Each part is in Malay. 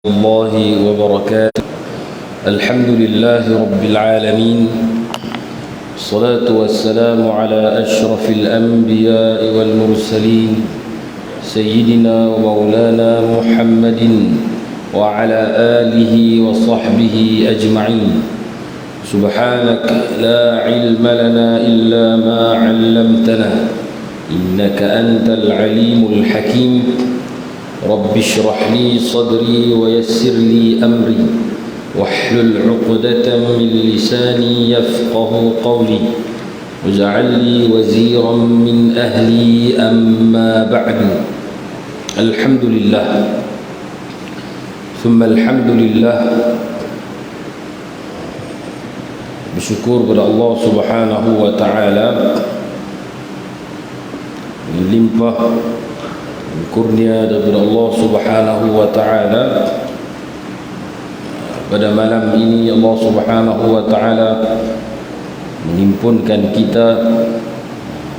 الله وبركاته. الحمد لله رب العالمين، الصلاة والسلام على أشرف الأنبياء والمرسلين سيدنا ومولانا محمد وعلى آله وصحبه أجمعين. سبحانك لا علم لنا إلا ما علمتنا إنك أنت العليم الحكيم. رب اشرح لي صدري ويسر لي أمري واحلل عقدة من لساني يفقه قولي واجعل لي وزيرا من أهلي. أما بعد، الحمد لله ثم الحمد لله. Bersyukur kepada Allah Subhanahu wa taala, limpah kurnia daripada Allah Subhanahu wa taala. Pada malam ini Allah Subhanahu wa taala menghimpunkan kita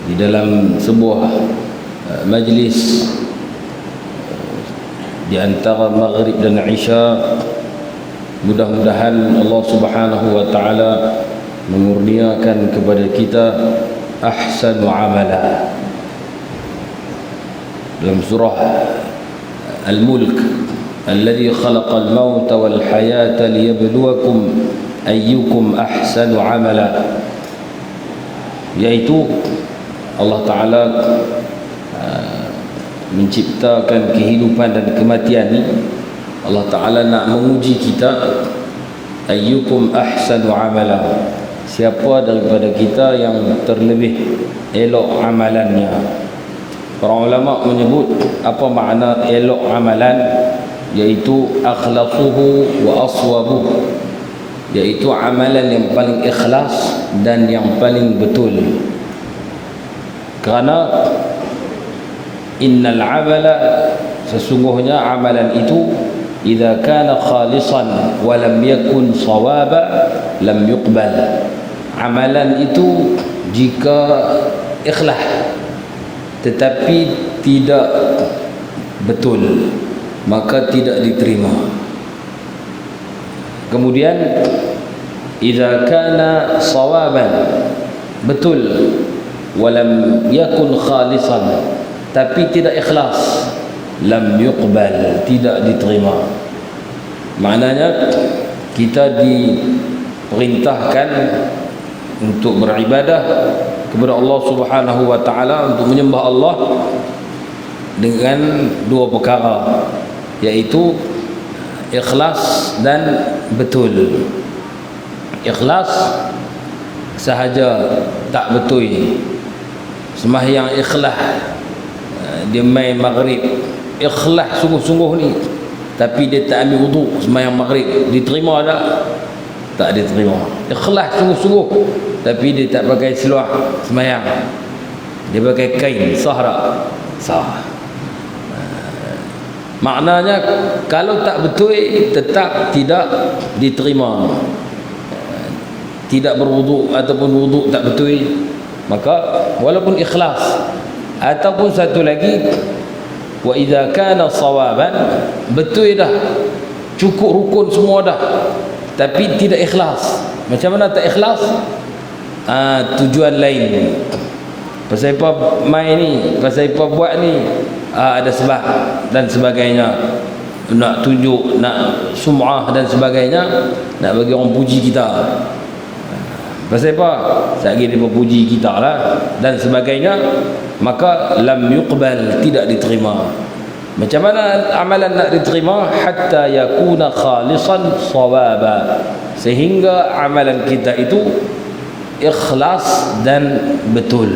di dalam sebuah majlis di antara maghrib dan isya. Mudah-mudahan Allah Subhanahu wa taala mengurniakan kepada kita ahsanu amala. Dalam surah Al-Mulk, alladhi khalaqal mauta wal hayata liyabluwakum ayyukum ahsanu amala, yaitu Allah Ta'ala menciptakan kehidupan dan kematian ni. Allah Ta'ala nak menguji kita, ayyukum ahsanu amala, siapa daripada kita yang terlebih elok amalannya. Para ulama menyebut apa makna elok amalan, iaitu akhlasuhu wa aswabuh, iaitu amalan yang paling ikhlas dan yang paling betul. Kerana innal amala, sesungguhnya amalan itu, idza kana khalisan wa lam yakun sawaba lam yuqbal. Amalan itu jika ikhlas tetapi tidak betul, maka tidak diterima. Kemudian idza kana sawaban, betul, walam yakun khalisan, tapi tidak ikhlas, lam yuqbal, tidak diterima. Maknanya kita diperintahkan untuk beribadah kepada Allah Subhanahu wa taala, untuk menyembah Allah dengan dua perkara, iaitu ikhlas dan betul. Ikhlas sahaja tak betul, sembahyang ikhlas, dia main maghrib ikhlas sungguh-sungguh ni, tapi dia tak ambil wudu sembahyang maghrib, diterima tak? Tak diterima. Ikhlas sungguh-sungguh, tapi dia tak pakai seluar sembahyang, dia pakai kain sahra, sah. Maknanya kalau tak betul tetap tidak diterima. Tidak berwuduk ataupun wuduk tak betul, maka walaupun ikhlas. Ataupun satu lagi, wa idza kana sawaban, betul dah, cukup rukun semua dah, tapi tidak ikhlas. Macam mana tak ikhlas? Tujuan lain. Pasal apa main ni, pasal apa buat ni, ada sebab dan sebagainya, nak tunjuk, nak sum'ah dan sebagainya, nak bagi orang puji kita. Pasal apa? Sekali dia berpuji kita lah dan sebagainya, maka lam yuqbal, tidak diterima. Macam mana amalan nak diterima? Hatta yakuna khalisan sawaba, sehingga amalan kita itu ikhlas dan betul.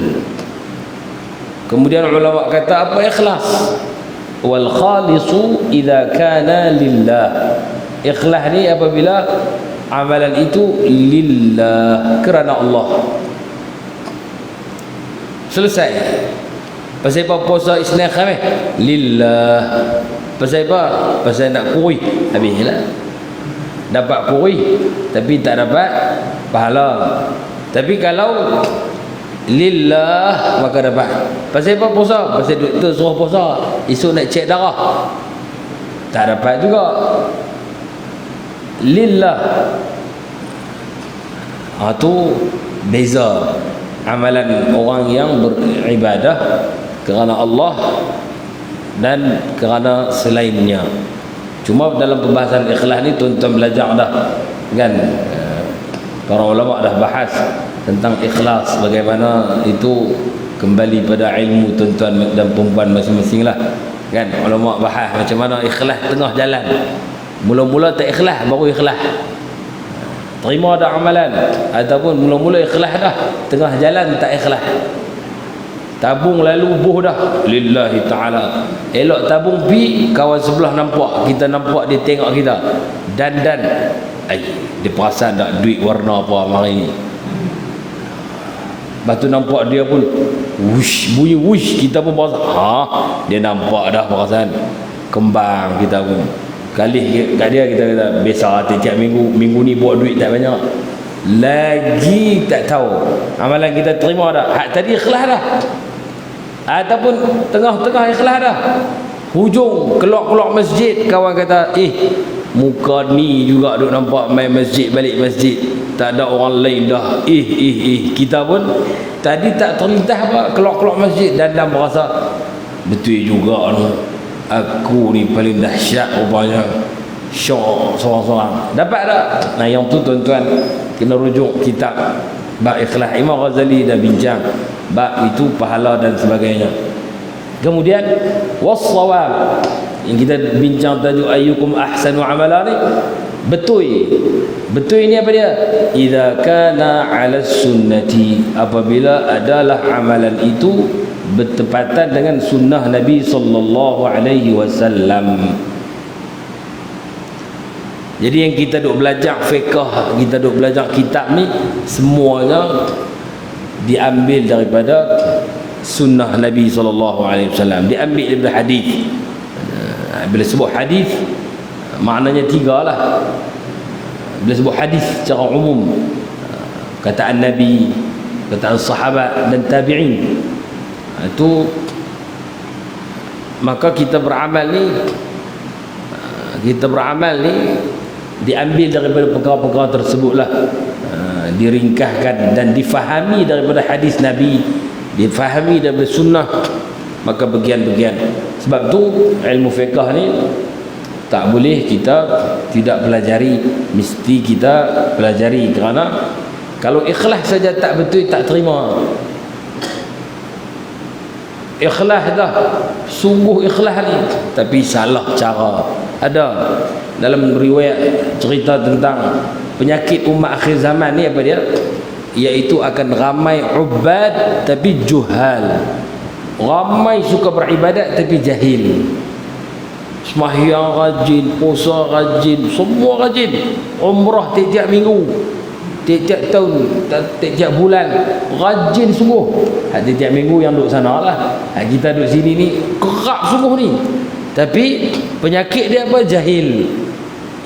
Kemudian ulama kata apa ikhlas? Wal khalisu idza kana lillah. Ikhlas ni apabila amalan itu lillah, kerana Allah. Selesai. Pasal apa puasa Isnin Khamis? Lillah. Pasal apa? Pasal nak kurih, habislah. Dapat kurih tapi tak dapat pahala. Tapi kalau lillah maka dapat. Pasal apa puasa? Pasal doktor suruh puasa, esok nak cek darah. tak dapat juga. Lillah, tu beza amalan orang yang beribadah kerana Allah dan kerana selainnya. Cuma dalam pembahasan ikhlas ni tuan-tuan belajar dah kan, para ulama dah bahas tentang ikhlas, bagaimana itu kembali pada ilmu tuan-tuan dan perempuan masing-masing lah kan. Ulama bahas macam mana ikhlas tengah jalan. Mula-mula tak ikhlas, baru ikhlas terima dah amalan, ataupun mula-mula ikhlas dah, tengah jalan tak ikhlas, tabung lalu buh dah lillahi ta'ala. Elok tabung pi, kawan sebelah nampak, kita nampak dia tengok kita dan dia perasan tak duit warna apa hari ni. Lepas tu nampak dia pun wush, bunyi wush, kita pun perasan dia nampak dah, perasan kembang kita pun. Kali kat dia kita kata biasa tiap minggu ni buat duit tak banyak, lagi tak tahu amalan kita terima dah. Hak tadi ikhlas dah, ataupun tengah-tengah ikhlas dah, hujung keluar masjid, kawan kata muka ni juga duk nampak main masjid, balik masjid, tak ada orang lain dah. Kita pun tadi tak terlintas apa, keluar masjid dan merasa betul juga aku ni paling dahsyat rupanya, syok seorang-seorang. Dapat tak? Nah, yang tu tuan-tuan kena rujuk kitab bab ikhlas. Imam Ghazali dah bincang bab itu, pahala dan sebagainya. Kemudian was-shawab, yang kita bincang tajuk ayyukum ahsanu amala ni, betul ini apa dia? Idza kana 'ala sunnati, apabila adalah amalan itu bertepatan dengan sunnah Nabi sallallahu alaihi wasallam. Jadi yang kita duk belajar fiqh, kita duk belajar kitab ni, semuanya diambil daripada sunnah Nabi sallallahu alaihi wasallam, diambil daripada hadis. Bila sebut hadis, maknanya tiga lah. Bila sebut hadis secara umum, kataan Nabi, kataan sahabat dan tabi'in, itu maka kita beramal ni diambil daripada perkara-perkara tersebutlah, diringkaskan dan difahami daripada hadis Nabi, difahami daripada sunnah, maka bagian-bagian. Sebab tu ilmu fiqh ni tak boleh kita tidak pelajari, mesti kita pelajari, kerana kalau ikhlas saja tak betul, tak terima. Ikhlas dah, sungguh ikhlas ni, tapi salah cara. Ada dalam riwayat cerita tentang penyakit umat akhir zaman ni, apa dia? Iaitu akan ramai ubad tapi juhal. Ramai suka beribadat tapi jahil. Sembahyang rajin, puasa rajin, semua rajin. Umrah tiap minggu, tiap tahun, tiap bulan, rajin sungguh. Tiap minggu yang duduk sana lah, kita duduk sini ni kerap sungguh ni. Tapi penyakit dia apa? Jahil.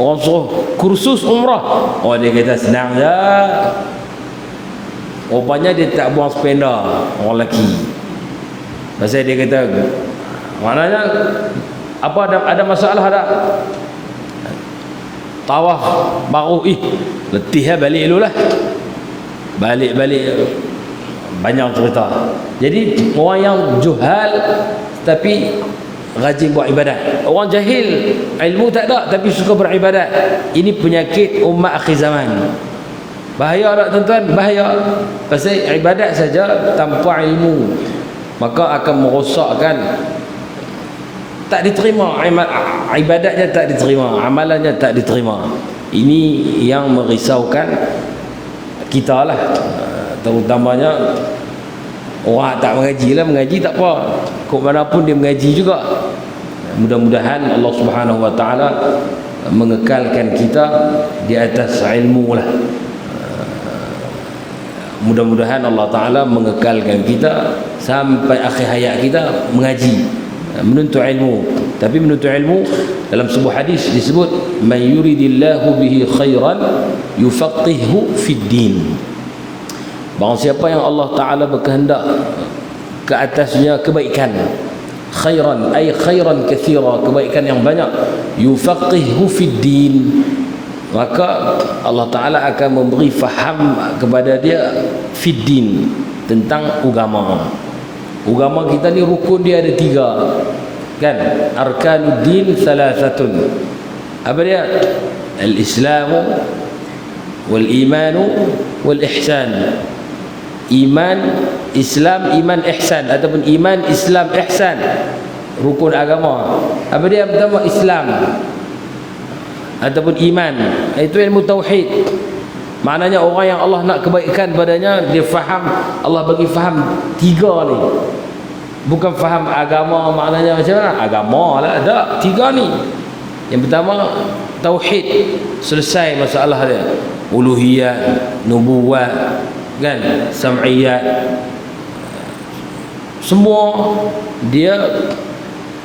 Orang suruh kursus umrah, dia kata senang je. Rupanya dia tak buang spender, orang lelaki. Pasal dia kata, maknanya apa, ada masalah tak? Tawaf baru letih balik dulu lah. Balik banyak cerita. Jadi orang yang juhal tapi rajin buat ibadat, orang jahil, ilmu tak ada tapi suka beribadat, ini penyakit umat akhir zaman. Bahaya tak tuan-tuan? Bahaya. Pasal ibadat saja tanpa ilmu, maka akan merosakkan, tak diterima ibadatnya, tak diterima amalannya, tak diterima. Ini yang merisaukan kita lah, terutamanya orang tak mengaji lah. Mengaji tak apa, kok manapun dia mengaji juga. Mudah-mudahan Allah Subhanahu Wa Taala mengekalkan kita di atas ilmu lah. Mudah-mudahan Allah Ta'ala mengekalkan kita sampai akhir hayat kita mengaji, menuntut ilmu. Tapi menuntut ilmu dalam sebuah hadis disebut, man yuridillahu bihi khairan yufaqqihhu fid din. Barang siapa yang Allah Ta'ala berkehendak ke atasnya kebaikan, khairan ay khairan katsira, kebaikan yang banyak, yufaqihu fid din, maka Allah Ta'ala akan memberi faham kepada dia fid din, tentang agama. Agama kita ni rukun dia ada 3 kan, arkanuddin thalathatun, apa dia? Al-islamu wal imanu wal ihsan. Iman, Islam, iman, ihsan, ataupun iman, Islam, ihsan, rukun agama. Apa dia? Pertama Islam ataupun iman, itu ilmu tauhid. Maknanya orang yang Allah nak kebaikan padanya, dia faham, Allah bagi faham 3 ni. Bukan faham agama maknanya macam mana? Agama lah, tak. 3 ni. Yang pertama tauhid, selesai masalah dia. Uluhiyat, nubuwat, kan, sam'iyat, semua dia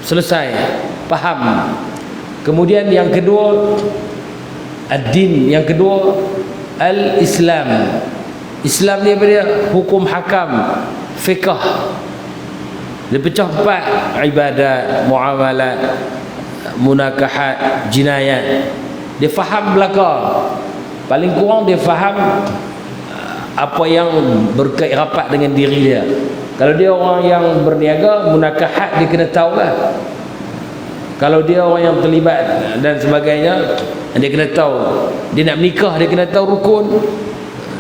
selesai, faham. Kemudian yang kedua ad-din, yang kedua al-islam. Islam ni apa dia? Hukum hakam, fiqh. Dia pecah 4: ibadat, muamalat, munakahat, jinayat. Dia faham belaka. Paling kurang dia faham apa yang berkait rapat dengan diri dia. Kalau dia orang yang berniaga, munakahat dia kena tahu lah. Kalau dia orang yang terlibat dan sebagainya, dia kena tahu. Dia nak menikah, dia kena tahu rukun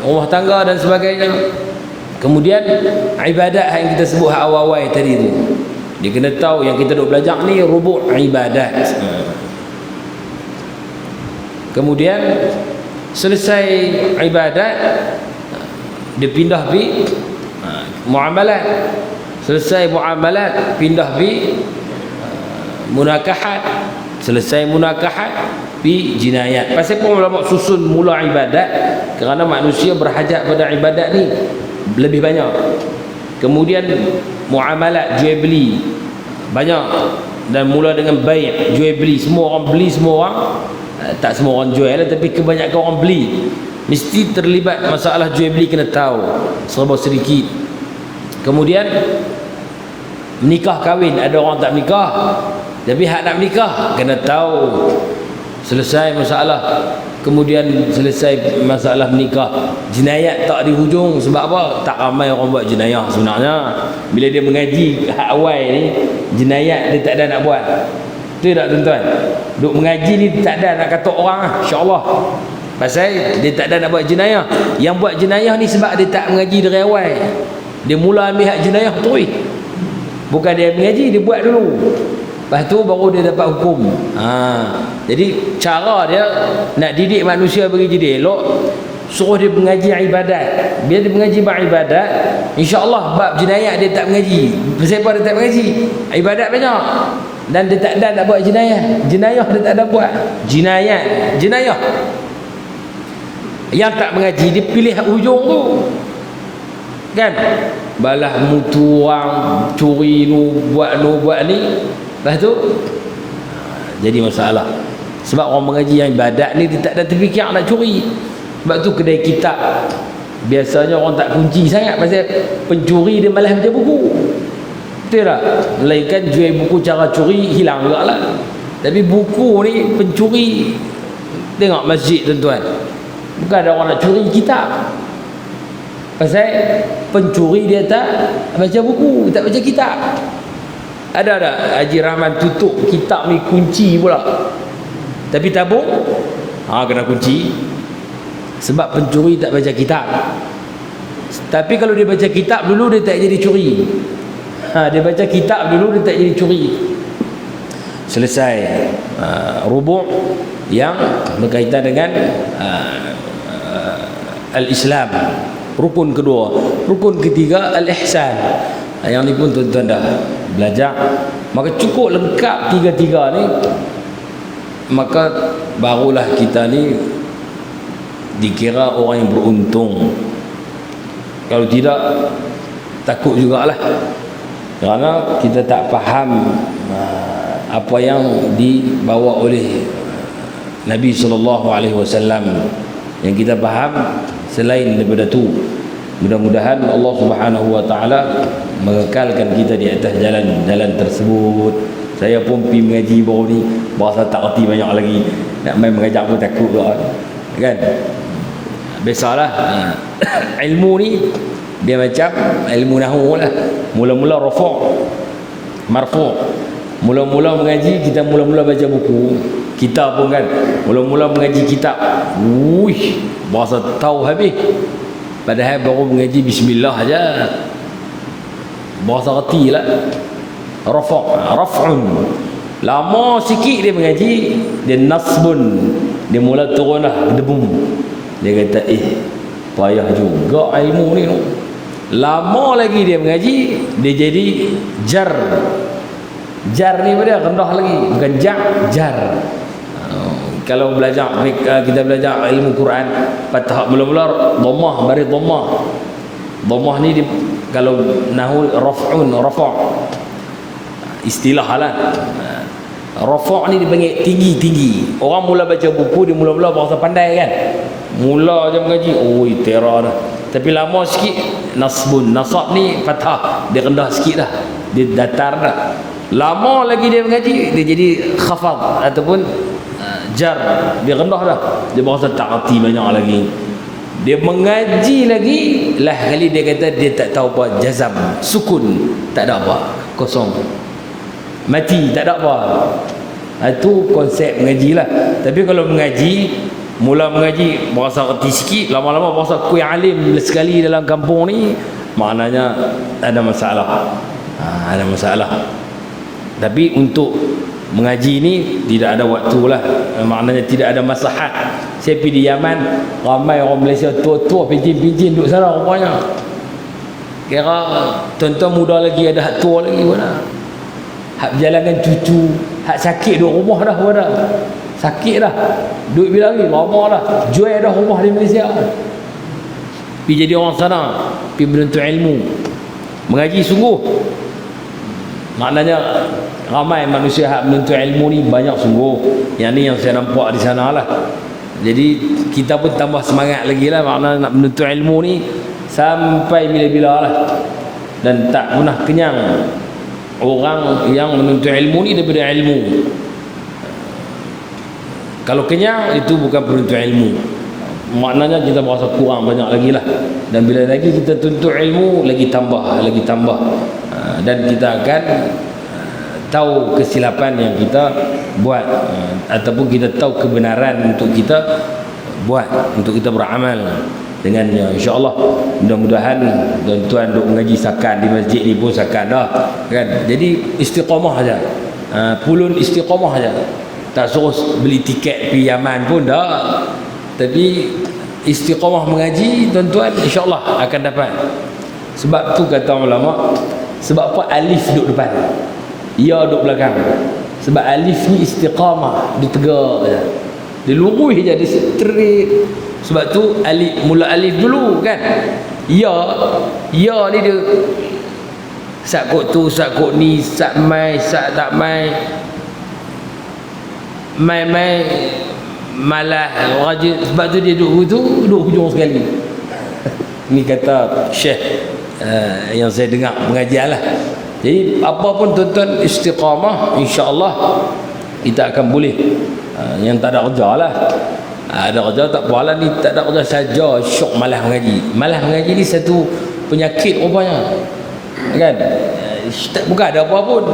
rumah tangga dan sebagainya. Kemudian ibadat yang kita sebut awal-awal tadi tu, dia kena tahu yang kita duk belajar ni rubu' ibadat. Kemudian selesai ibadat, dia pindah pi muamalat. Selesai muamalat, pindah pi munakahat. Selesai munakahat, pi jinayat. Pasal pun ulama susun mula ibadat, kerana manusia berhajat pada ibadat ni lebih banyak. Kemudian muamalat, jual beli banyak, dan mula dengan bai', jual beli. Semua orang beli, semua orang, tak semua orang jual lah, tapi kebanyakan orang beli. Mesti terlibat masalah jual beli, kena tahu serba sedikit. Kemudian nikah kahwin, ada orang tak nikah tapi hak nak nikah, kena tahu. Selesai masalah. Kemudian selesai masalah menikah, jinayat tak di hujung. Sebab apa? Tak ramai orang buat jinayah sebenarnya. Bila dia mengaji hak awal ni, jinayat dia tak ada nak buat. Betul tak tuan-tuan? Duk mengaji ni tak ada nak kata orang lah, insya-Allah. Pasal dia tak ada nak buat jenayah. Yang buat jenayah ni sebab dia tak mengaji dari awal. Dia mula ambil hak jenayah terus. Bukan dia mengaji, dia buat dulu. Lepas tu baru dia dapat hukum. Jadi cara dia nak didik manusia bagi jadi elok, suruh dia mengaji ibadat. Bila dia mengaji bab ibadat, insya-Allah bab jenayah dia tak mengaji. Pasal apa dia tak mengaji? Ibadat banyak. Dan dia tak ada nak buat jenayah. Jenayah dia tak ada buat. Jenayah. Yang tak mengaji, dia pilih hujung tu, kan? Balah mutu orang, curi buat ni. Lepas tu jadi masalah. Sebab orang mengaji yang ibadat ni, dia tak ada terfikir nak curi. Sebab tu kedai kitab biasanya orang tak kunci sangat, pasal pencuri dia malas baca buku. Betul tak? Melainkan jual buku cara curi hilang juga lah. Tapi buku ni pencuri. Tengok masjid tuan-tuan, bukan ada orang nak curi kitab. Pasal pencuri dia tak baca buku, tak baca kitab. Ada tak Haji Rahman tutup kitab ni kunci pula, tapi tabung kena kunci. Sebab pencuri tak baca kitab. Tapi kalau dia baca kitab dulu, dia tak jadi curi. Dia baca kitab dulu, dia tak jadi curi. Selesai rubu' yang berkaitan dengan al-Islam, rukun kedua. Rukun ketiga al-ihsan. Yang ni pun tuan-tuan dah belajar. Maka cukup lengkap 3 ni, maka barulah kita ni dikira orang yang beruntung. Kalau tidak, takut jugalah, kerana kita tak faham apa yang dibawa oleh Nabi SAW. Yang kita faham selain daripada tu. Mudah-mudahan Allah Subhanahu wa taala mengekalkan kita di atas jalan tersebut. Saya pun pergi mengaji baru ni, bahasa tak reti banyak lagi. Nak main mengajar pun takut juga. Kan? Biasalah. Ilmu ni dia macam ilmu nahwu lah. Mula-mula rafa', marfu'. Mula-mula mengaji, kita mula-mula baca buku. Kita pun kan, mula-mula mengaji kitab. Bahasa tahu habis. Padahal baru mengaji bismillah aja. Bahasa reti lah. Raf'un. Lama sikit dia mengaji, dia nasbun. Dia mula turun lah, gedebum. Dia kata, payah juga ilmu ni. Lama lagi dia mengaji, dia jadi jar. Jar ni pada rendah lagi, bukan jar. Kalau belajar, kita belajar ilmu Quran, patah mula-mula dhammah, baris dhammah. Dhammah ni dia, kalau nahwu raf'un, rafa'. Istilah lah. Rafa' ni dipanggil tinggi-tinggi. Orang mula baca buku, dia mula-mula bahasa pandai kan. Mula je mengaji, tera dah. Tapi lama sikit, nasbun. Nasab ni fathah, dia rendah sikit dah. Dia datar dah. Lama lagi dia mengaji, dia jadi khafad ataupun jar, dia rendah dah. Dia bahasa tak reti banyak lagi. Dia mengaji lagi, lah kali dia kata dia tak tahu apa jazam, sukun, tak ada apa, kosong, mati, tak ada apa. Itu konsep mengaji lah. Tapi kalau mengaji, mula mengaji bahasa reti sikit, lama-lama bahasa kui alim sekali dalam kampung ni, maknanya ada masalah. Ada masalah. Tapi untuk mengaji ni tidak ada waktu lah. Maknanya tidak ada maslahat. Saya pergi di Yaman, ramai orang Malaysia tua-tua pijin-pijin duduk sana rupanya. Kira tuan-tuan muda lagi, ada hak tua lagi pun lah. Hak berjalan dengan cucu, hak sakit duduk rumah dah pun dah. Sakit dah, duit bila lagi, lama dah, jual dah rumah di Malaysia. Pergi jadi orang sana, pergi menuntut ilmu, mengaji sungguh. Maknanya ramai manusia hak menuntut ilmu ni banyak sungguh. Yang ni yang saya nampak di sana lah. Jadi kita pun tambah semangat lagi lah. Maknanya nak menuntut ilmu ni sampai bila-bila lah. Dan tak pernah kenyang orang yang menuntut ilmu ni daripada ilmu. Kalau kenyang, itu bukan penuntut ilmu. Maknanya kita berasa kurang banyak lagi lah. Dan bila lagi kita tuntut ilmu, lagi tambah. Dan kita akan tahu kesilapan yang kita buat, ataupun kita tahu kebenaran untuk kita buat, untuk kita beramal dengannya, insya-Allah. Mudah-mudahan tuan-tuan duk mengaji sakan di masjid ni pun sakan dah kan. Jadi istiqamah aja. Pulun istiqamah aja. Tak suruh beli tiket pergi Yaman pun dah. Tapi istiqamah mengaji tuan-tuan, insya-Allah akan dapat. Sebab tu kata ulama, sebab apa alif duduk depan, ya duduk belakang. Sebab alif ni istiqamah, dia tegak je, dia lurus je, dia straight. Sebab tu alif, mula alif dulu kan. Ya ni dia sak kok tu, sak kok ni, sak mai, sak tak mai, mai malah rajin. Sebab tu dia duduk hujung sekali. Ni kata Syekh yang saya dengar pengajian lah. Jadi apa pun tuan-tuan istiqamah, insya-Allah kita akan boleh. Yang tak ada kerja lah, ada kerja tak apalah, ni tak ada kerja saja syok malas mengaji. Malas mengaji ni satu penyakit rupanya kan. Bukan ada apa pun,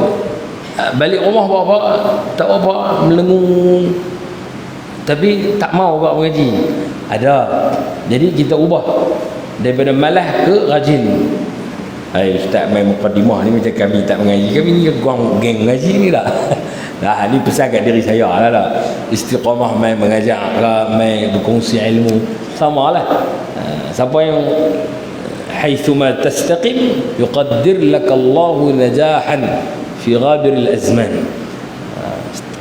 balik rumah buat apa, tak apa, melengung, tapi tak mau buat mengaji. Ada. Jadi kita ubah daripada malas ke rajin. Ustaz main mukadimah ni macam kami tak mengaji. Kami ni geng mengaji ni tak. Nah, ni pesan kat diri saya lah. Istiqamah main mengajar ke, main berkongsi ilmu, samalah. Siapa yang haitsuma tastaqim yuqaddir lakallahu najahan fi ghadiril azman.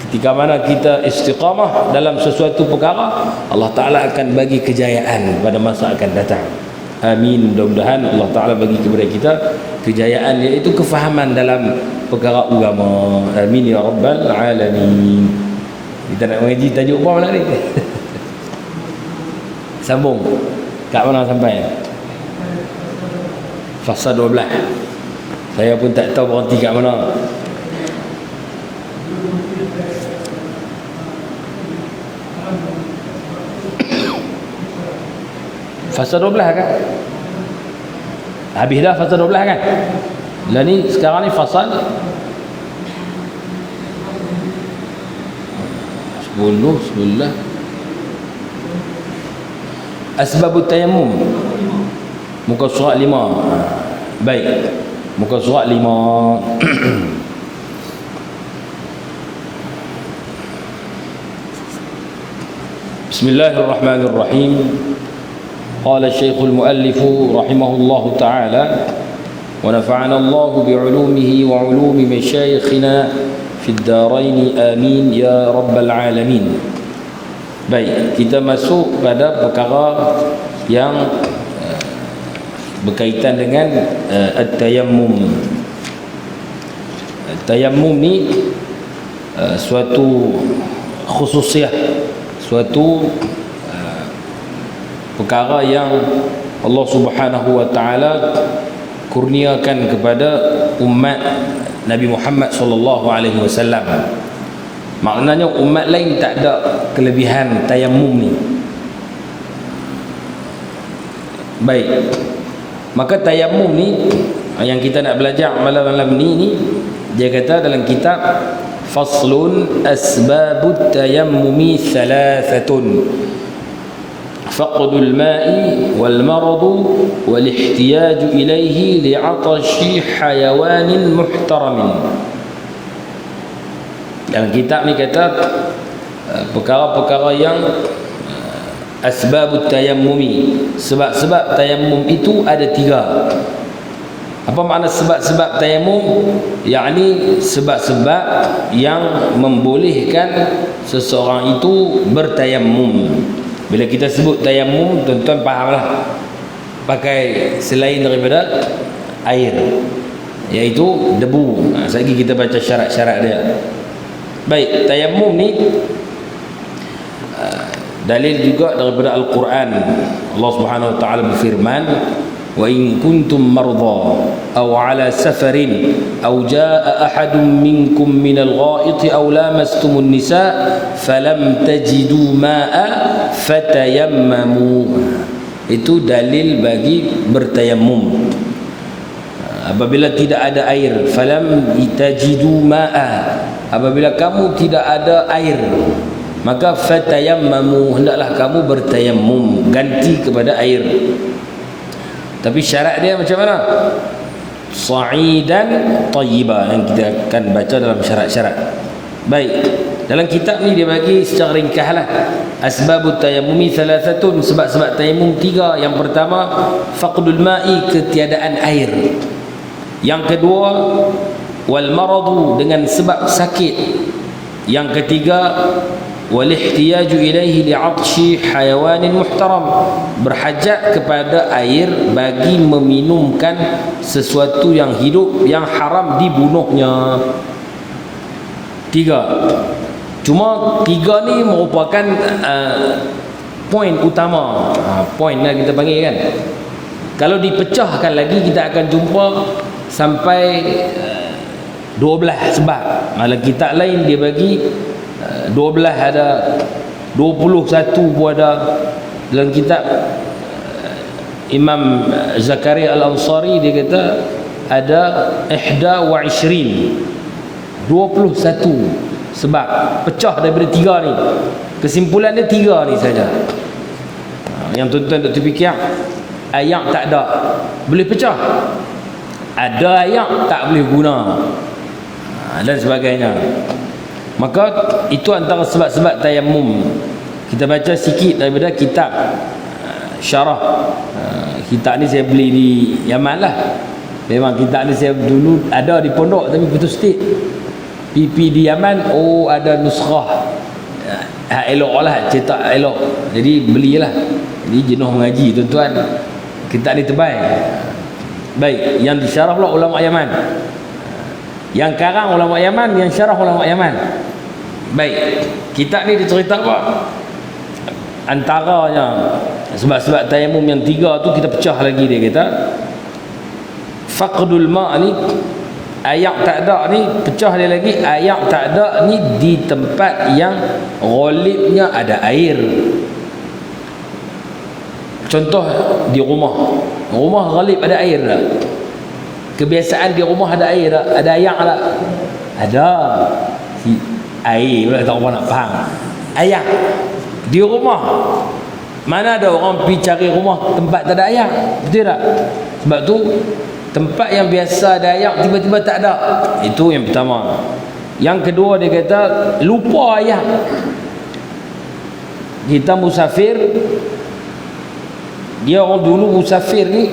Ketika mana kita istiqamah dalam sesuatu perkara, Allah Ta'ala akan bagi kejayaan pada masa akan datang. Amin. Mudah-mudahan Allah Ta'ala bagi kepada kita kejayaan, iaitu kefahaman dalam perkara agama. Amin ya rabbal alamin. Kita nak mengaji tajuk apa malam ni? Sambung kat mana sampai? Fasal 12. Saya pun tak tahu berhenti kat mana. Fasal 12 kan? Habis dah fasal 12 kan? Lah ni sekarang ni fasal 10, 11. Asbabut tayammum. Muka surat 5. Baik. Muka surat 5. Bismillahirrahmanirrahim. قال الشيخ المؤلف رحمه الله تعالى ونفعنا الله بعلومه وعلوم مشايخنا في الدارين آمين يا رب العالمين. Baik, kita masuk pada perkara yang berkaitan dengan at-tayammum. Tayammum ni suatu khususiah, suatu perkara yang Allah Subhanahu wa taala kurniakan kepada umat Nabi Muhammad sallallahu alaihi wasallam. Maknanya umat lain tak ada kelebihan tayammum ni. Baik. Maka tayammum ni yang kita nak belajar malam-malam ni dia kata dalam kitab Faslun Asbabut Tayammumi Thalathatun. فقد الماء والمرض والاحتياج إليه لعطش حيوان محترم. Dalam kitab ni kata perkara-perkara yang asbabut tayammumi, sebab-sebab tayammum itu ada 3. Apa makna sebab-sebab tayammum? Yakni sebab-sebab yang membolehkan seseorang itu bertayammum. Bila kita sebut tayammum, tuan-tuan fahamlah, pakai selain daripada air, iaitu debu. Sekali kita baca syarat-syarat dia. Baik, tayammum ni dalil juga daripada Al-Quran. Allah Subhanahu wa taala berfirman, wa in kuntum marda aw ala safarin aw jaa ahadun minkum minal ghaiti aw lamastumun nisa falam tajidu ma'a fatayammamu. Itu dalil bagi bertayammum. Apabila tidak ada air, falam tajidu ma'a, apabila kamu tidak ada air, maka fatayammamu, hendaklah kamu bertayammum, ganti kepada air. Tapi syarat dia macam mana? Sa'idan tayyiba, yang kita akan baca dalam syarat-syarat. Baik, dalam kitab ni dia bagi secara ringkaslah asbabut tayammumi thalathatun, sebab-sebab tayammum 3. Yang pertama, faqdul ma'i, ketiadaan air. Yang kedua, wal maradu, dengan sebab sakit. Yang ketiga, wal ihtiyaju ilaihi li'atshi hayawanin muhtaram, berhajat kepada air bagi meminumkan sesuatu yang hidup yang haram dibunuhnya. 3. Cuma 3 ni merupakan poin utama, poin lah kita panggil kan. Kalau dipecahkan lagi, kita akan jumpa sampai 12 sebab. Malah kitab lain dia bagi 12 ada, 21 pun ada. Dalam kitab Imam Zakaria Al-Ansari dia kata ada 21 sebab. Pecah daripada 3 ni. Kesimpulan dia 3 ni saja. Yang tuan-tuan duk terfikir ayat tak ada, boleh pecah. Ada ayat tak boleh guna, dan sebagainya. Maka itu antara sebab-sebab tayammum. Kita baca sikit daripada kitab syarah. Kitab ni saya beli di Yaman lah. Memang kitab ni saya dulu ada di pondok, tapi putus stik. PP di Yaman, ada nuskhah elok lah, cetak elok, jadi belilah. Jadi jenuh mengaji tuan-tuan, kitab ni tebal. Baik, yang disyarah pula ulama Yaman, yang karang ulama Yaman, yang syarah ulama Yaman. Baik, kitab ni dia cerita apa? antaranya sebab-sebab tayamum yang 3 tu kita pecah lagi. Dia kata faqdul ma' ni ayak tak ada ni, pecah dia lagi. Ayak tak ada ni di tempat yang ghalibnya ada air. Contoh di rumah ghalib ada air tak? Kebiasaan di rumah ada air tak? Ada ayak tak? Ada air pula, tak orang nak faham. Ayak di rumah, mana ada orang pergi cari rumah tempat tak ada ayak? Betul tak? Sebab tu tempat yang biasa ada ayak tiba-tiba tak ada. Itu yang pertama. Yang kedua dia kata lupa ayak. Kita musafir, dia orang dulu musafir ni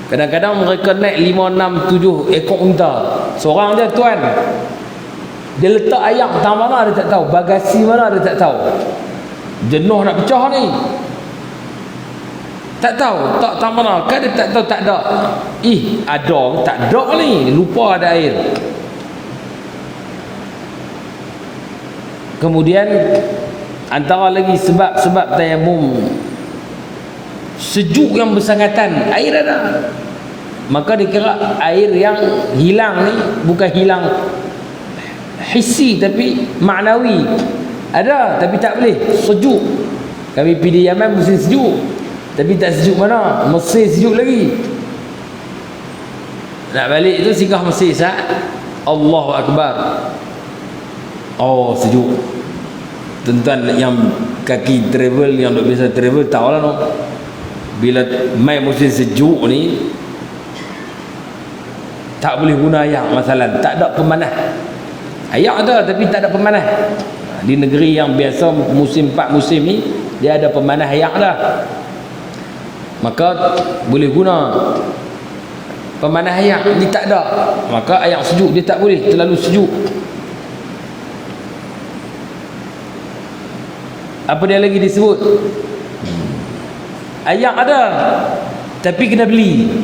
kadang-kadang mereka naik 5, 6, 7 ekor unta seorang dia tuan. Dia letak ayak tang mana dia tak tahu, bagasi mana dia tak tahu. Jenuh nak pecah ni, tak tahu tak tang mana kan, dia tak tahu tak ada. Ada tak ada ni, lupa ada air. Kemudian antara lagi sebab-sebab tayamum, sejuk yang bersangatan, air ada. Maka dikira air yang hilang ni bukan hilang hissi tapi maknawi. Ada tapi tak boleh, sejuk. Kami pergi di Yaman musim sejuk, tapi tak sejuk mana, Mesir sejuk lagi. Nak balik tu singgah Mesir sah. Allahu Akbar. Oh sejuk. Tuan-tuan yang kaki travel, yang duk biasa travel tahu lah no. Bila mai musim sejuk ni tak boleh guna ayak masalah, tak ada pemanah. Ayak ada tapi tak ada pemanah. Di negeri yang biasa musim 4 musim ni dia ada pemanah ayak dah, maka boleh guna. Pemanah ayak ni tak ada, maka ayak sejuk dia tak boleh, terlalu sejuk. Apa dia lagi disebut? Ayak ada tapi kena beli.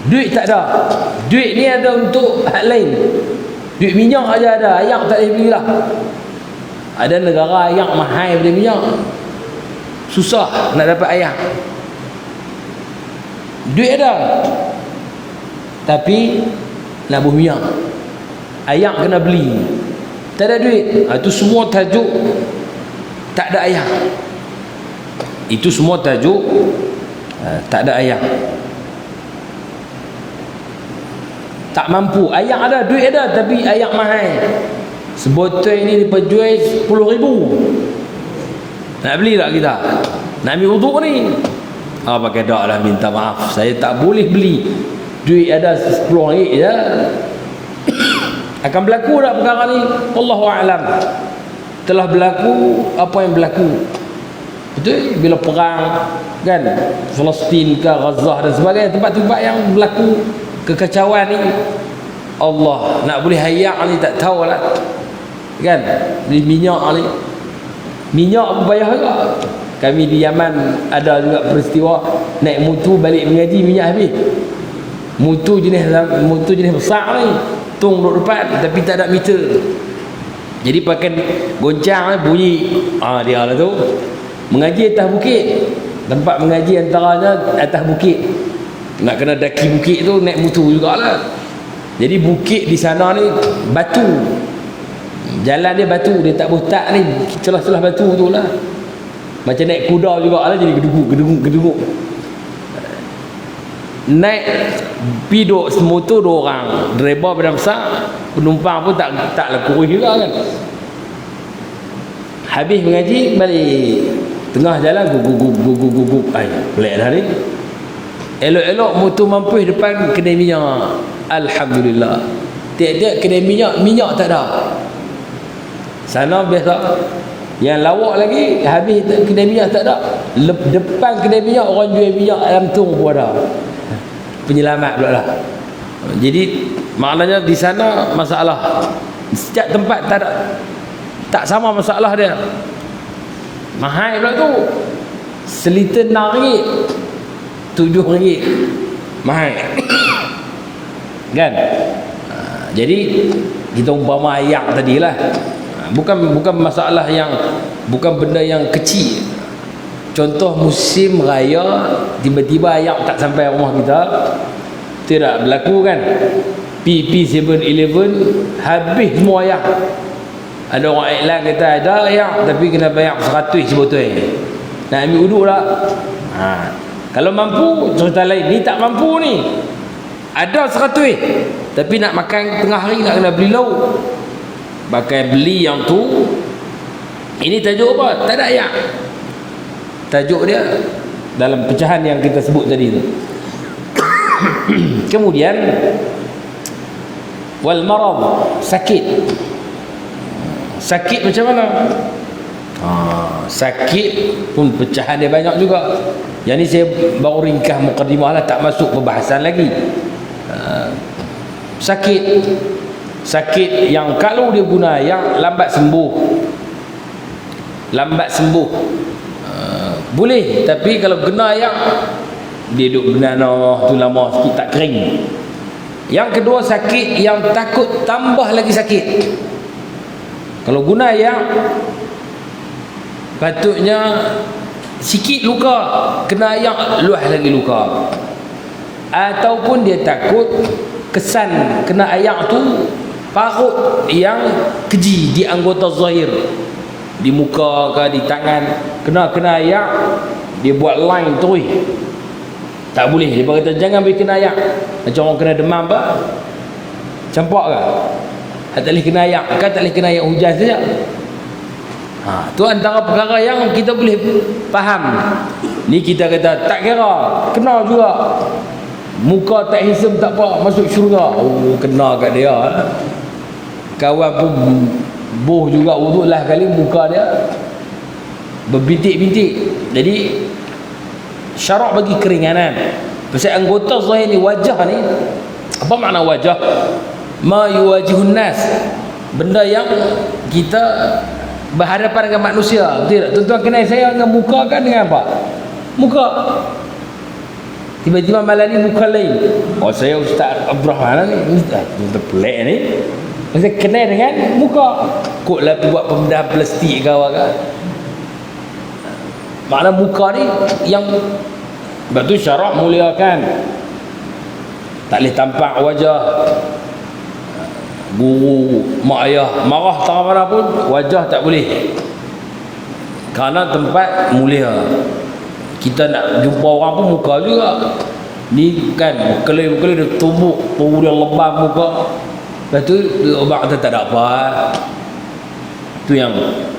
Duit tak ada. Duit ni ada untuk hal lain. Duit minyak aja ada, ayak tak boleh belilah. Ada negara ayak mahal daripada minyak, susah nak dapat ayak. Duit ada tapi nak buh minyak, ayak kena beli. Tak ada duit, itu semua tajuk tak ada ayak. Itu semua tajuk tak ada ayak. Tak mampu. Ayak ada, duit ada tapi ayak mahal. Sebotol ini diperjual 10,000. Nak beli tak kita? Nak ambil uduk ni? Pakai dak lah, minta maaf, saya tak boleh beli. Duit ada RM10 je. Akan berlaku tak perkara ni? Wallahu a'lam. Telah berlaku apa yang berlaku. Betul? Bila perang kan, Palestin ke Gaza dan sebagainya, tempat-tempat yang berlaku kekacauan ni, Allah nak boleh ayak ni tak tahulah kan. Beli minyak ni, minyak apa payah juga. Kami di Yaman ada juga peristiwa naik mutu balik mengaji, minyak habis. Mutu jenis besar ni, tung duduk depan tapi tak ada meter. Jadi pakai goncang bunyi. Dia lah tu mengaji atas bukit. Tempat mengaji antaranya atas bukit. Nak kena daki bukit tu naik mutu jugalah. Jadi bukit di sana ni batu. Jalan dia batu, dia tak botak ni, celah-celah batu tu lah. Macam naik kuda jugalah, jadi geduguk. Naik piduk semotor 2 orang, driver badan besar, penumpang pun tak kurus juga kan. Habis mengaji balik, tengah jalan guguk. Pelik dah ni. Elok-elok motor mampus depan kedai minyak. Alhamdulillah. Tiap-tiap kedai minyak tak ada. Sana biasa yang lawak lagi, habis kedai minyak tak ada. Depan kedai minyak orang jual minyak dalam tung pun ada. Penyelamat pula lah. Jadi maknanya di sana masalah. Setiap tempat tak ada, tak sama masalah dia. Mahal pula tu. Seliter RM6, RM7. Mahal. Kan? Jadi kita umpama ayak tadilah. Bukan masalah yang bukan benda yang kecil. Contoh musim raya, tiba-tiba ayak tak sampai rumah kita, tidak berlaku kan. PP 7-Eleven habis semua ayak. Ada orang iklan kata ada ayak tapi kena bayar 100 sebotol. Nak ambil uduk tak? Kalau mampu, cerita lain. Ni tak mampu ni. Ada 100 tapi nak makan tengah hari nak kena beli lauk. Pakai beli yang tu. Ini tajuk apa? Tak ada ayak. Tajuk dia dalam pecahan yang kita sebut tadi tu. Kemudian wal marad, sakit. Sakit macam mana? Sakit pun pecahan dia banyak juga. Yang ni saya baru ringkas mukadimah lah, tak masuk perbahasan lagi. Sakit yang kalau dia guna yang lambat sembuh, boleh. Tapi kalau guna yang dia duduk benana tu lama sikit tak kering. Yang kedua, sakit yang takut tambah lagi sakit. Kalau guna yang patutnya sikit luka, kena yang luah lagi luka. Ataupun dia takut kesan kena ayak tu parut yang keji di anggota zahir, di muka ke di tangan, kena ayak dia buat line terus. Tak boleh. Dia kata jangan bagi kena ayak. Macam orang kena demam apa? Campak ke? Tak boleh kena ayak. Kan tak boleh kena ayak hujan saja. Tu antara perkara yang kita boleh faham. Ni kita kata tak kira, kena juga. Muka tak hisam tak apa, masuk syurga. Kena kat dia. Kawan pun boh juga wuduk lah kali, muka dia berbintik-bintik. Jadi syarak bagi keringanan. Pasal anggota zahir ni, wajah ni, apa makna wajah? Ma yuwajihun nas, benda yang kita berhadapan dengan manusia. Betul tak? Tuan-tuan kenal saya dengan muka kan dengan apa? Muka. Tiba-tiba malam ni muka lain. Oh, saya Ustaz Abdul Rahman ni, Ustaz pelik ni. Saya kenal dengan muka. Kok lah buat pembedahan plastik ke apa kan? Makna muka ni yang sebab tu syarak muliakan. Tak boleh tampak wajah. Guru, mak ayah marah tak mana pun, wajah tak boleh. Kerana tempat mulia. Kita nak jumpa orang pun muka juga. Ni kan kelih-kelih dia tumbuk, tubuh dia lebam muka. Lepas tu obat kata tak ada apa. Tu yang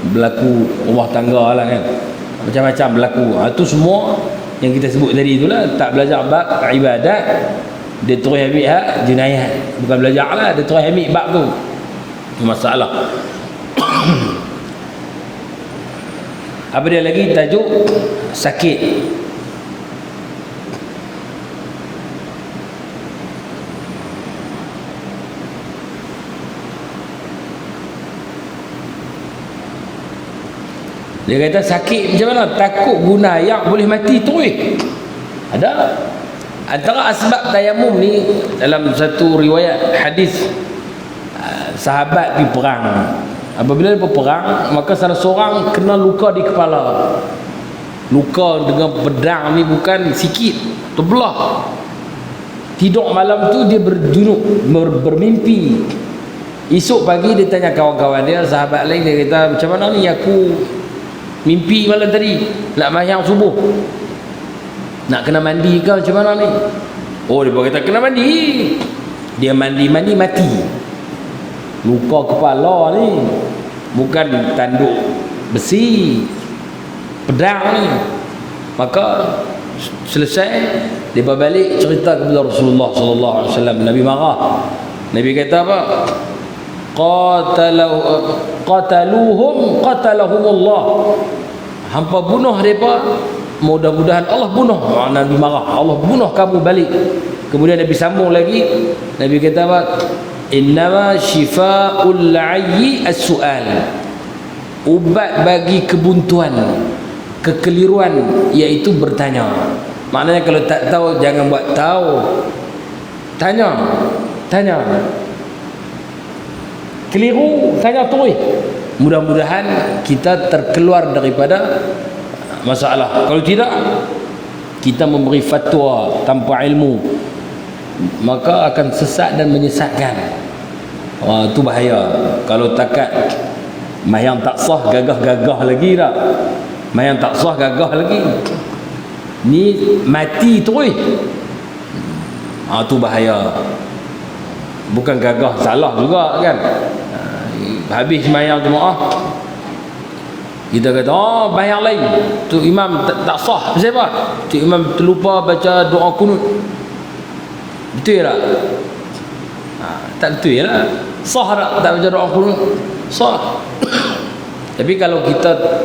berlaku rumah tangga lah kan. Macam-macam berlaku. Itu semua yang kita sebut tadi itulah. Tak belajar bab ibadat, dia terus ambil hak jenayah. Bukan belajar lah, dia terus ambil bab tu. Itu masalah. Apa dia lagi? Tajuk sakit. Dia kata sakit macam mana? Takut guna ayak boleh mati terus. Ada. Antara asbab tayamum ni, dalam satu riwayat hadis, sahabat pergi perang. Apabila dia berperang, maka salah seorang kena luka di kepala. Luka dengan pedang ni bukan sikit, terbelah. Tidur malam tu dia berjunuk, bermimpi. Esok pagi dia tanya kawan-kawan dia, sahabat lain, dia kata macam mana ni aku mimpi malam tadi nak sembahyang subuh, nak kena mandi ke macam mana ni? Oh, dia kata kena mandi. Dia mandi mati. Luka kepala ni bukan tanduk besi, pedang ni. Maka selesai dia balik cerita kepada Rasulullah sallallahu alaihi wasallam. Nabi marah. Nabi kata apa? Qatalahumullah. Hampa bunuh mereka, mudah-mudahan Allah bunuh. Nabi marah, Allah bunuh kamu balik. Kemudian Nabi sambung lagi. Nabi kata apa? Innama shifa'ul 'ayyi as-su'al. Ubat bagi kebuntuan, kekeliruan, iaitu bertanya. Maknanya kalau tak tahu jangan buat tahu. Tanya. Keliru, tanya terus. mudah-mudahan kita terkeluar daripada masalah. Kalau tidak, kita memberi fatwa tanpa ilmu, maka akan sesat dan menyesatkan. Itu bahaya. Kalau takat mayang tak sah, gagah-gagah lagi dah. Mayang tak sah, gagah lagi. Ni mati terus. Itu bahaya. Bukan gagah salah juga kan. Habis mayang jemaah, kita kata bayang lain tu imam tak sah. Pasal apa? Tu imam terlupa baca doa kunut. Betul tak? Tak betul lah. Sah tak baca doa kunut? Sah. Tapi kalau kita,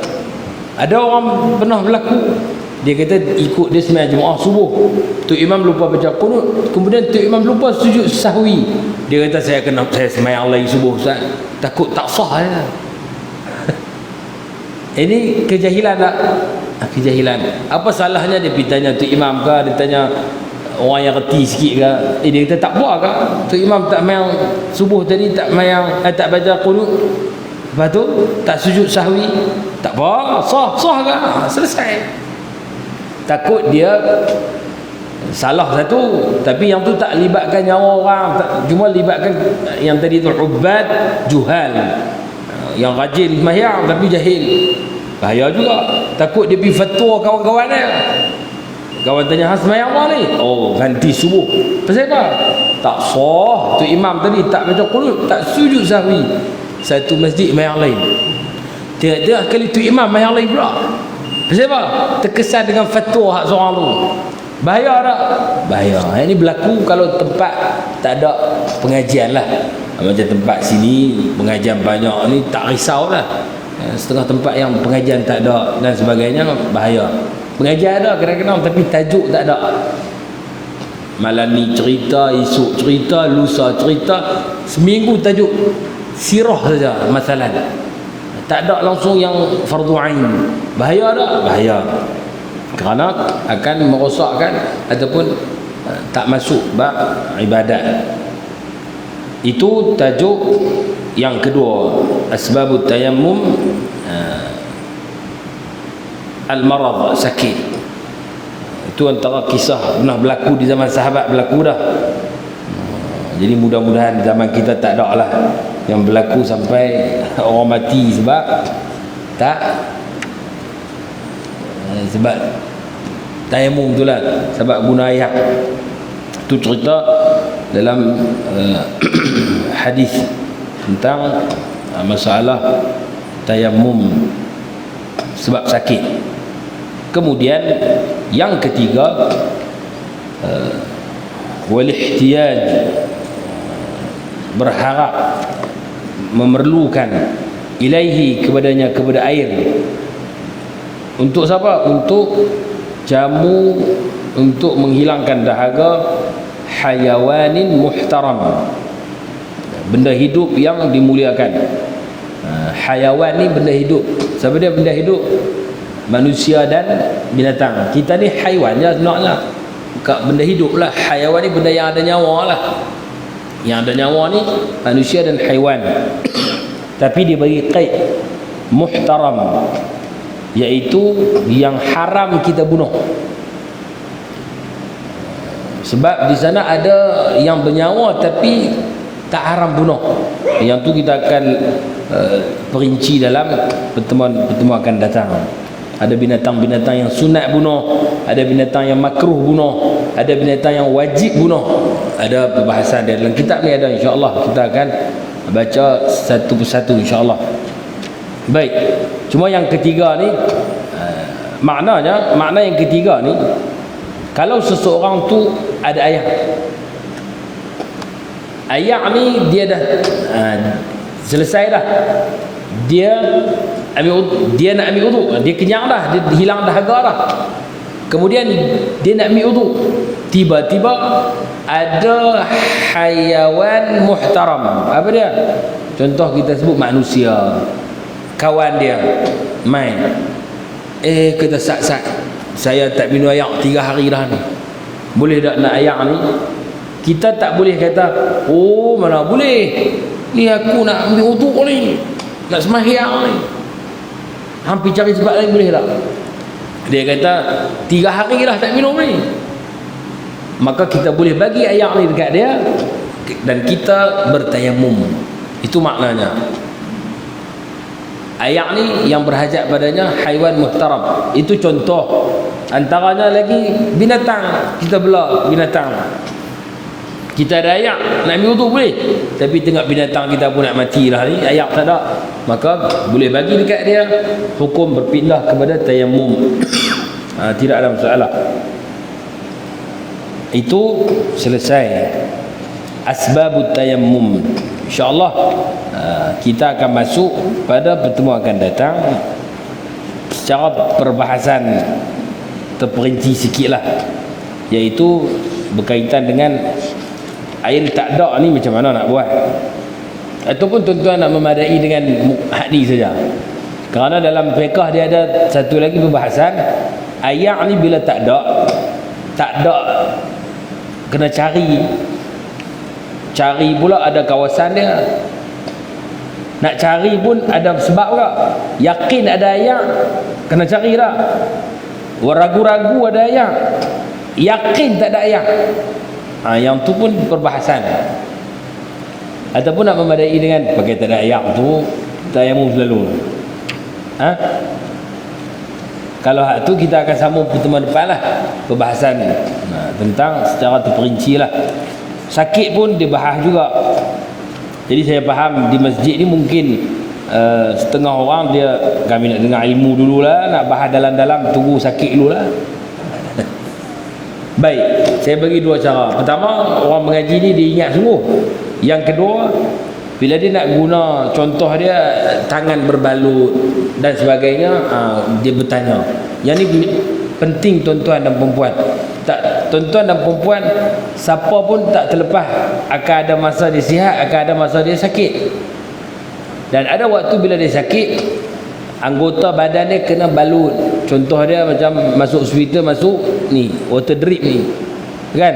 ada orang pernah berlaku, dia kata ikut dia sembahyang jemaah subuh, tu imam lupa baca kunut, kemudian tu imam lupa sujud sahwi. Dia kata saya sembahyang lagi subuh Ustaz, takut tak sah ya. Ini kejahilan tak? Kejahilan. Apa salahnya dia pergi tanya tu imam ke, dia tanya orang yang reti sikit ke. Dia kata tak apa ke, tu imam tak sembahyang subuh tadi, tak sembahyang tak baca kunut, lepas tu tak sujud sahwi, tak apa, sah ke, selesai. Takut dia salah satu, tapi yang tu tak libatkan nyawa orang, cuma libatkan yang tadi tu ubad juhal, yang rajin sembahyang tapi jahil. Bahaya juga. Takut dia pergi fatwa kawan-kawan dia. Kawan tanya, sembahyang apa ni? Ganti subuh. Pasal apa? Tak sah. Tu imam tadi tak baca qunut, tak sujud sahwi. Satu masjid sembahyang lain. Tiap-tiap kali tu imam sembahyang lain pula. Pasal apa? Terkesan dengan fatwa hak seorang tu. Bahaya tak? Bahaya. Ini berlaku kalau tempat tak ada pengajian lah. Macam tempat sini pengajian banyak ni, tak risau lah. Setengah tempat yang pengajian tak ada dan sebagainya, bahaya. Pengajian ada kadang-kadang tapi tajuk tak ada. Malam ni cerita, esok cerita, lusa cerita, seminggu tajuk sirah saja masalah. Tak ada langsung yang fardu ain. Bahaya tak? Bahaya. Kerana akan merosakkan ataupun tak masuk bab ibadat. Itu tajuk yang kedua, asbabut tayammum al-marad, sakit. Itu antara kisah pernah berlaku di zaman sahabat, berlaku dah. Jadi mudah-mudahan zaman kita tak ada lah yang berlaku sampai orang mati sebab sebab tayamum tu lah, sebab guna air. Itu cerita dalam hadis tentang masalah tayamum sebab sakit. Kemudian yang ketiga, wal ihtiyaj, berharap, memerlukan, ilaihi, kepadanya, kepada air. Untuk siapa? Untuk jamu, untuk menghilangkan dahaga hayawanin muhtaram, benda hidup yang dimuliakan. Hayawan ni benda hidup. Siapa dia benda hidup? Manusia dan binatang. Kita ni haiwan je sebenarnya, benda hidup lah. Hayawan ni benda yang ada nyawa lah. Yang ada nyawa ni manusia dan haiwan. Tapi dia bagi qaid muhtaram, iaitu yang haram kita bunuh. Sebab di sana ada yang bernyawa tapi tak haram bunuh. Yang tu kita akan perinci dalam pertemuan akan datang. Ada binatang-binatang yang sunat bunuh, ada binatang yang makruh bunuh, ada binatang yang wajib bunuh. Ada perbahasan dia dalam kitab ni, ada, insya-Allah kita akan baca satu persatu insya-Allah. Baik. Cuma yang ketiga ni makna yang ketiga ni, kalau seseorang tu ada ayak ni, dia dah selesai dah, dia nak ambil wudu, dia kenyang dah, dia hilang dahaga dah, kemudian dia nak ambil wudu, tiba-tiba ada hayawan muhtaram. Apa dia? Contoh kita sebut manusia, kawan dia main, kata sat-sat, saya tak minum air 3 hari dah ni, boleh tak nak air ni? Kita tak boleh kata, oh mana boleh, ni aku nak ambil wudu ni, nak sembahyang ni. Hampir cari sebab lain boleh tak? Dia kata 3 hari dah tak minum ni. Maka kita boleh bagi air ni dekat dia dan kita bertayamum. Itu maknanya. Air ni yang berhajat padanya haiwan muhtaram. Itu contoh. Antaranya lagi binatang. Kita belah binatang. Kita ada air nak ambil wudu boleh, tapi tengok binatang kita pun nak mati lah ni, air tak ada, maka boleh bagi dekat dia. Hukum berpindah kepada tayamum. Tidak ada masalah. Itu selesai asbabut tayammum. InsyaAllah kita akan masuk pada pertemuan akan datang secara perbahasan terperinci sikit lah, iaitu berkaitan dengan air tak ada ni macam mana nak buat, ataupun tuan-tuan nak memadai dengan hadis saja. Kerana dalam fiqh dia ada satu lagi perbahasan, air ni bila tak ada kena cari pula, ada kawasan dia. Nak cari pun ada sebab pula. Yakin ada air kena cari dah. Ragu-ragu ada air, yakin tak ada air, yang tu pun perbahasan. Ataupun nak memadai dengan pakai tak ada air tu tayamum selalu. Kalau hak tu kita akan sambung pertemuan depan lah, perbahasan tentang secara terperinci lah. Sakit pun dibahas juga. Jadi saya faham di masjid ni mungkin setengah orang dia kami nak dengar ilmu dululah, nak bahas dalam-dalam, tunggu sakit dululah. Baik, saya bagi 2 cara. Pertama, orang mengaji ni dia ingat sungguh. Yang kedua, bila dia nak guna contoh dia tangan berbalut dan sebagainya, dia bertanya. Yang ni penting tuan-tuan dan perempuan. Tuan-tuan dan perempuan, siapa pun tak terlepas akan ada masa dia sihat, akan ada masa dia sakit. Dan ada waktu bila dia sakit, anggota badan dia kena balut. Contoh dia macam masuk hospital, masuk ni water drip ni kan,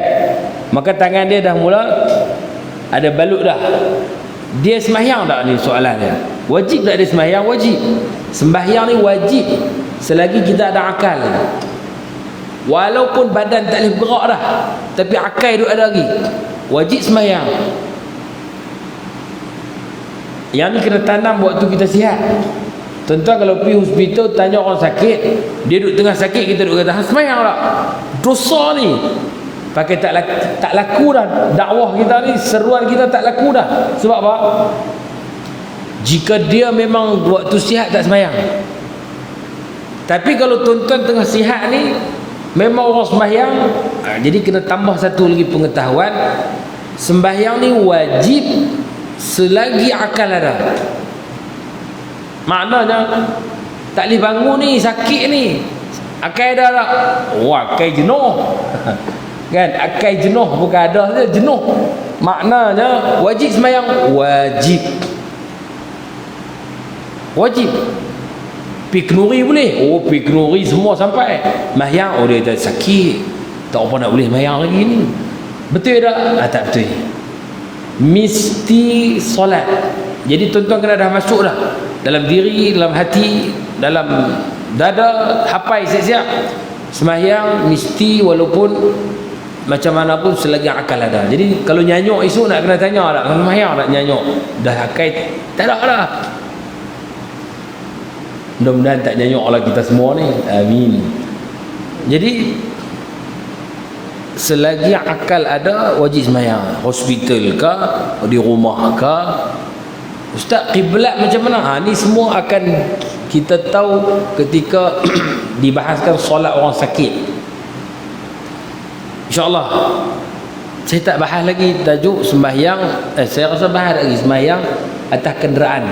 maka tangan dia dah mula ada balut dah. Dia sembahyang tak ni soalan dia? Wajib tak dia sembahyang? Wajib. Sembahyang ni wajib selagi kita ada akal. Walaupun badan tak boleh bergerak dah, tapi akal duduk ada lagi, wajib sembahyang. Yang ni kena tanam waktu kita sihat. Tuan-tuan kalau pergi hospital tanya orang sakit, dia duduk tengah sakit, kita duduk kata sembahyang tak? Dosa ni. Pakai tak laku dah dakwah kita ni, seruan kita tak laku dah. Sebab apa? Jika dia memang waktu sihat tak sembahyang. Tapi kalau tuan-tuan tengah sihat ni memang orang sembahyang, jadi kena tambah satu lagi pengetahuan. Sembahyang ni wajib selagi akal ada. Maknanya tak boleh bangun ni, sakit ni, akal dah tak? Wah, akal jenuh. Kan, akal jenuh, bukan ada saja, jenuh. Maknanya wajib sembahyang, wajib. Wajib. Pi kenuri boleh. Oh, pi kenuri semua sampai. Sembahyang, oh dia tak sakit, tak apa nak boleh sembahyang lagi ni. Betul tak? Tak betul. Mesti solat. Jadi tuan-tuan kena dah masuk dah dalam diri, dalam hati, dalam dada, hafal siap-siap. Sembahyang mesti, walaupun macam mana pun selagi akal ada. Jadi kalau nyanyuk esok nak kena tanya tak, sembahyang nak nyanyuk? Dah akal tak ada dah. Mudah-mudahan tak nyanyuk lah kita semua ni. Amin. Jadi selagi akal ada wajib sembahyang. Hospital ke, di rumah ke. Ustaz, kiblat macam mana? Ni semua akan kita tahu ketika dibahaskan solat orang sakit. InsyaAllah. Saya tak bahas lagi tajuk sembahyang. Saya rasa bahas lagi sembahyang atas kenderaan.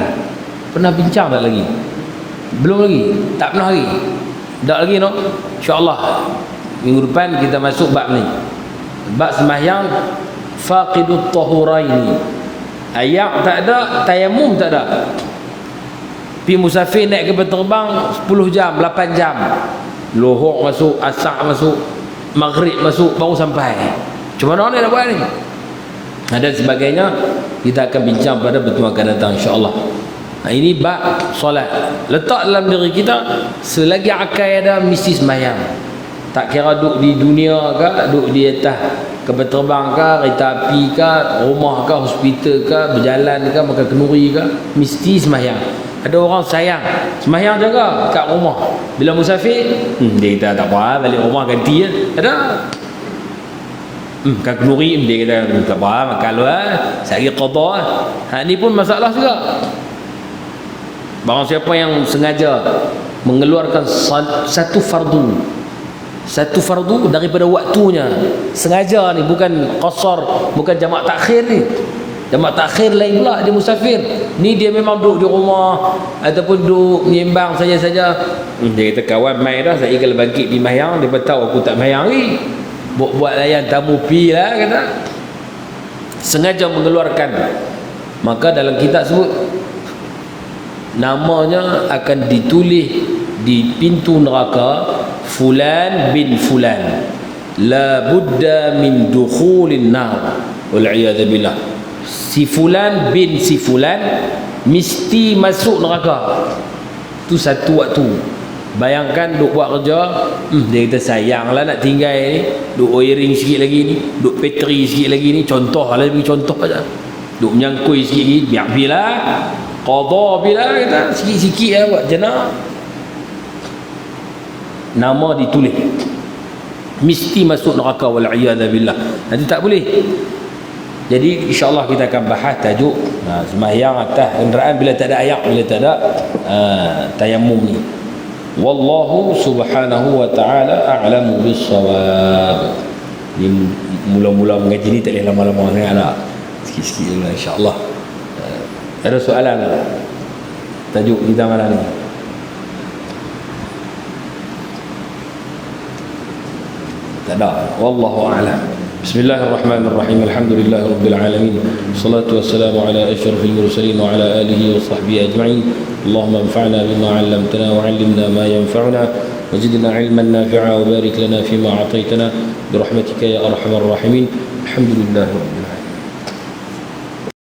Pernah bincang tak lagi? Belum lagi? Tak pernah lagi? Tak lagi no? InsyaAllah minggu depan kita masuk bab ni. Bab sembahyang faqidut tahuraini. Ayak tak ada, tayamum tak ada. Pergi musafir naik kapal terbang 10 jam, 8 jam. Lohor masuk, asar masuk, maghrib masuk, baru sampai. Cuma mana nak buat ni? Dan sebagainya kita akan bincang pada pertemuan akan datang insya-Allah. Ini bab solat. Letak dalam diri kita, selagi akal ada mesti sembahyang. Tak kira duduk di dunia ke, duduk di atas kapal terbang ke, kereta api ke, rumah ke, hospital ke, berjalan ke, makan kenduri ke, mesti sembahyang. Ada orang sayang sembahyang jaga kat rumah. Bila musafir, dia kata tak apa, balik rumah ganti je. Ada. Makan kenduri, dia kata tak apa, makan lu sehari qada. Ni pun masalah juga. Barang siapa yang sengaja mengeluarkan satu fardu daripada waktunya, sengaja ni, bukan qasar, bukan jamak takhir ni. Jamak takhir lain pula, dia musafir. Ni dia memang duduk di rumah ataupun duduk menyembang saja-saja. Dia kata kawan mai dah, saya kalau bangkit di mayang, dia tahu aku tak mayang ni. Buat layan tamu pi lah kata. Sengaja mengeluarkan. Maka dalam kitab sebut namanya akan ditulis di pintu neraka fulan bin fulan la budda min dukhulin nar wal iyad billah. Si fulan bin si fulan mesti masuk neraka. Tu satu waktu. Bayangkan duk buat kerja, dia kata sayanglah nak tinggal ni, duk wiring sikit lagi ni, duk bateri sikit lagi ni, contoh lah, bagi contoh aja. Duk menyangkui sikit lagi, biar qada bila kata sikit-sikit lah buat jenah. Nama ditulis. Mesti masuk neraka wal iyadha billah. Nanti tak boleh. Jadi insya-Allah kita akan bahas tajuk sembahyang atas kenderaan bila tak ada ayak, bila tak ada tayammum ni. Wallahu subhanahu wa ta'ala a'lamu bis-shawab. Ni mula-mula mengaji ni tak boleh lama-lama sangat lah. Sikit-sikit dulu insya-Allah. Ada soalan tajuk kita malam ni? Tak ada. Wallahu a'lam. Bismillahirrahmanirrahim. Alhamdulillahirabbil alamin. Wassalatu wassalamu ala asyrafil mursalin wa ala alihi wa sahbihi ajma'in. Allahumma anfa'na bima 'allamtana wa 'allimna ma yanfa'una wazidna 'ilman nafi'a wa barik lana fima a'taytana bi rahmatika ya arhamar rahimin. Alhamdulillah.